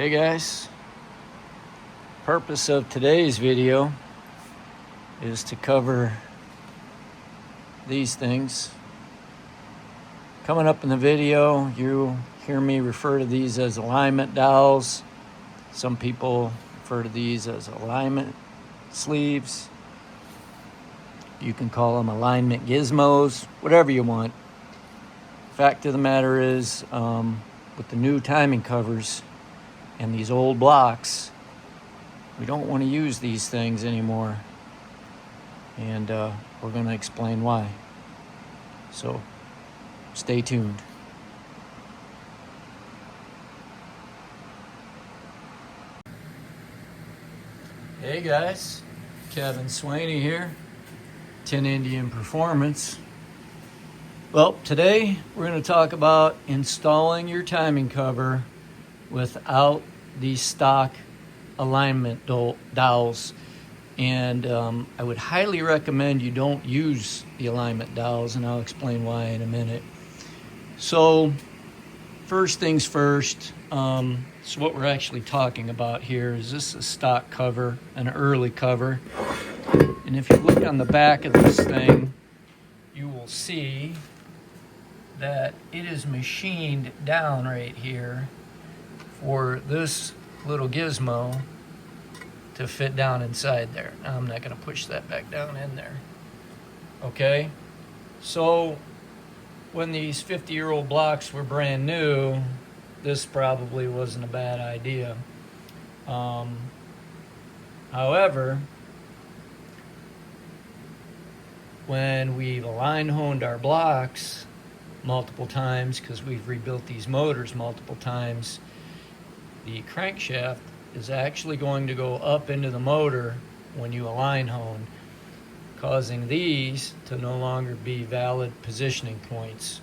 Hey guys, purpose of today's video is to cover these things. Coming up in the video, you'll hear me refer to these as alignment dowels. Some people refer to these as alignment sleeves. You can call them alignment gizmos, whatever you want. Fact of the matter is, with the new timing covers and these old blocks, we don't want to use these things anymore. And we're going to explain why. So stay tuned. Hey guys, Kevin Swaney here, Tin Indian Performance. Well, today we're going to talk about installing your timing cover without the stock alignment dowels. And I would highly recommend you don't use the alignment dowels, and I'll explain why in a minute. So first things first, so what we're actually talking about here is this a stock cover, an early cover. And if you look on the back of this thing, you will see that it is machined down right here for this little gizmo to fit down inside there. Now I'm not going to push that back down in there. Okay, so when these 50-year-old blocks were brand new, this probably wasn't a bad idea. However, when we've align honed our blocks multiple times, because we've rebuilt these motors multiple times, the crankshaft is actually going to go up into the motor when you align hone, causing these to no longer be valid positioning points.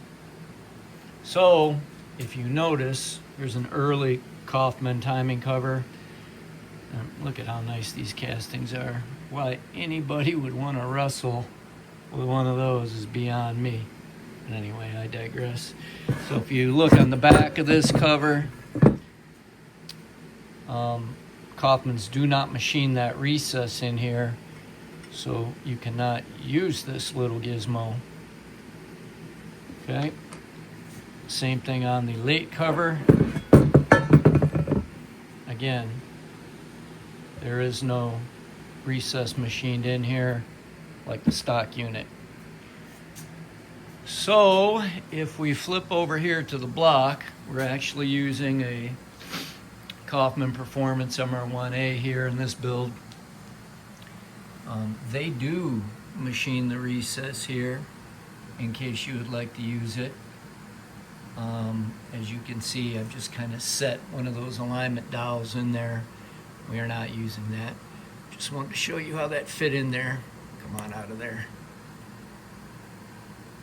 So if you notice, there's an early Kaufman timing cover. Look at how nice these castings are. Why anybody would want to wrestle with one of those is beyond me. But anyway, I digress. So if you look on the back of this cover, Kaufmans do not machine that recess in here, so you cannot use this little gizmo. Okay, same thing on the late cover. Again, there is no recess machined in here like the stock unit. So if we flip over here to the block, we're actually using a Kaufman Performance MR1A here in this build. They do machine the recess here in case you would like to use it. As you can see, I've just kind of set one of those alignment dowels in there. We are not using that. Just wanted to show you how that fit in there. Come on out of there.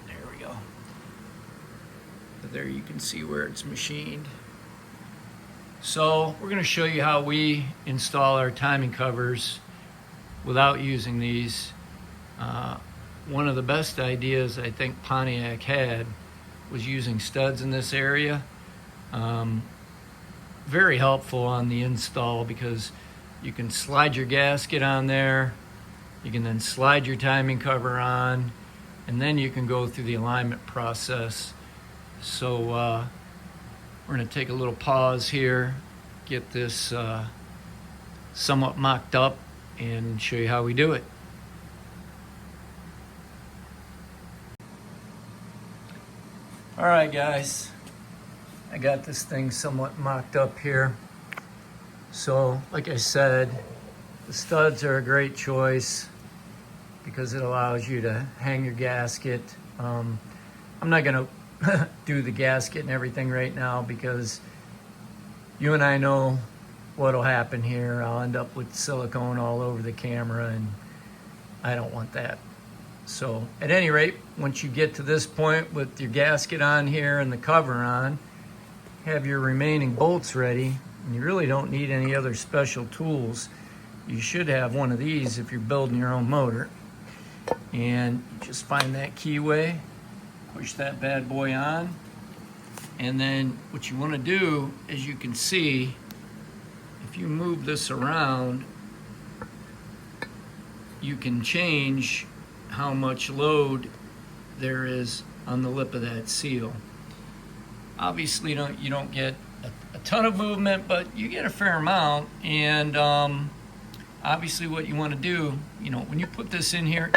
There we go. But there you can see where it's machined. So we're going to show you how we install our timing covers without using these. One of the best ideas I think Pontiac had was using studs in this area. Very helpful on the install because you can slide your gasket on there, you can then slide your timing cover on, and then you can go through the alignment process. So we're going to take a little pause here, get this somewhat mocked up, and show you how we do it. All right, guys, I got this thing somewhat mocked up here. So, like I said, the studs are a great choice because it allows you to hang your gasket. I'm not going to do the gasket and everything right now because you and I know what'll happen here. I'll end up with silicone all over the camera, and I don't want that. So at any rate, once you get to this point with your gasket on here and the cover on, have your remaining bolts ready, and you really don't need any other special tools. You should have one of these if you're building your own motor. And just find that keyway, push that bad boy on, and then what you want to do, as you can see, if you move this around, you can change how much load there is on the lip of that seal. Obviously, you don't get a ton of movement, but you get a fair amount. And obviously what you want to do, when you put this in here,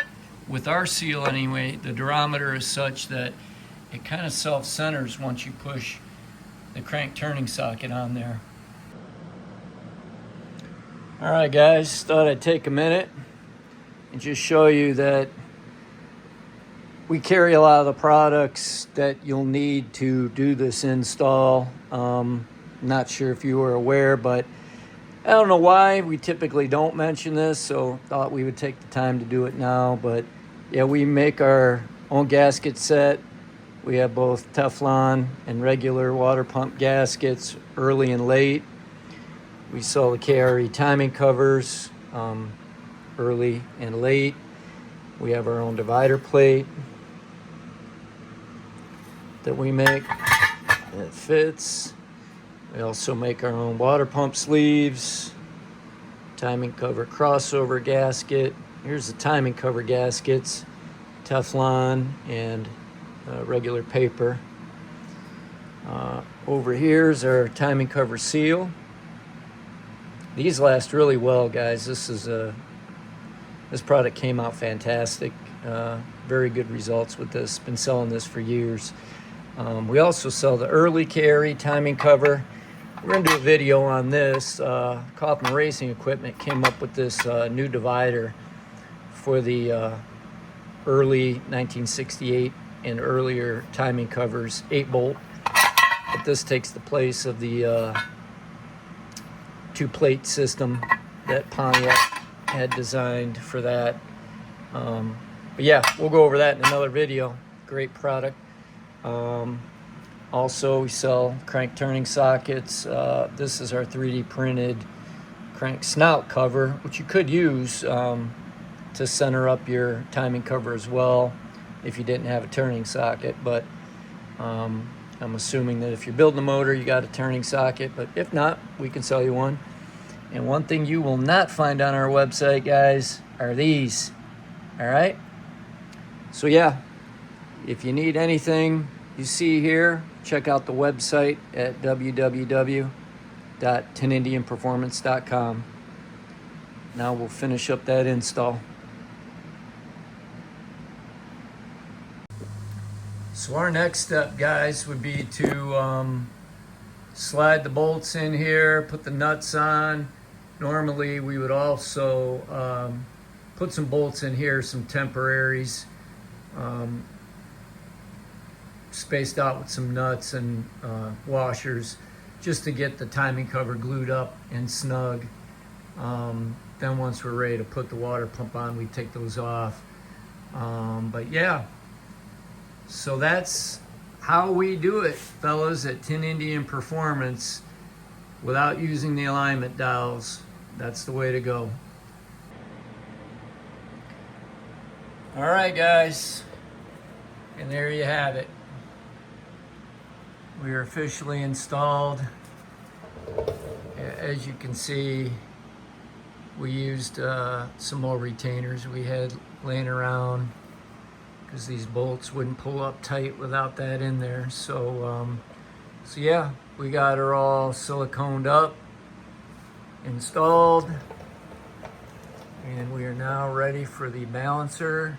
with our seal anyway, the durometer is such that it kind of self-centers once you push the crank turning socket on there. All right, guys, thought I'd take a minute and just show you that we carry a lot of the products that you'll need to do this install. Not sure if you were aware, but I don't know why we typically don't mention this, so thought we would take the time to do it now. But yeah, we make our own gasket set. We have both Teflon and regular water pump gaskets, early and late. We sell the KRE timing covers, early and late. We have our own divider plate that we make that fits. We also make our own water pump sleeves, timing cover crossover gasket. Here's the timing cover gaskets, Teflon and regular paper. Over here is our timing cover seal. These last really well, guys. This product came out fantastic. Very good results with this. Been selling this for years. We also sell the early KRE timing cover. We're gonna do a video on this. Kaufman Racing Equipment came up with this new divider for the early 1968 and earlier timing covers, 8-bolt. But this takes the place of the 2-plate system that Pontiac had designed for that. But yeah, we'll go over that in another video. Great product. Also, we sell crank turning sockets. This is our 3D printed crank snout cover, which you could use to center up your timing cover as well if you didn't have a turning socket. But I'm assuming that if you're building a motor, you got a turning socket. But if not, we can sell you one. And one thing you will not find on our website, guys, are these. All right? So yeah, if you need anything you see here, check out the website at www.tinindianperformance.com. Now we'll finish up that install. So our next step, guys, would be to slide the bolts in here, put the nuts on. Normally we would also put some bolts in here, some temporaries, spaced out with some nuts and washers, just to get the timing cover glued up and snug. Then once we're ready to put the water pump on, we take those off. But yeah, so that's how we do it, fellas, at Tin Indian Performance without using the alignment dowels. That's the way to go. All right, guys, and there you have it. We are officially installed. As you can see, we used some more retainers we had laying around because these bolts wouldn't pull up tight without that in there. So yeah, we got her all siliconed up, installed, and we are now ready for the balancer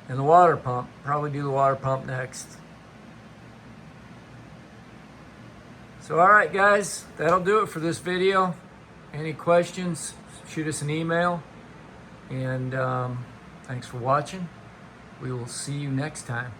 and the water pump. Probably do the water pump next. So all right, guys, that'll do it for this video. Any questions, shoot us an email. And thanks for watching. We will see you next time.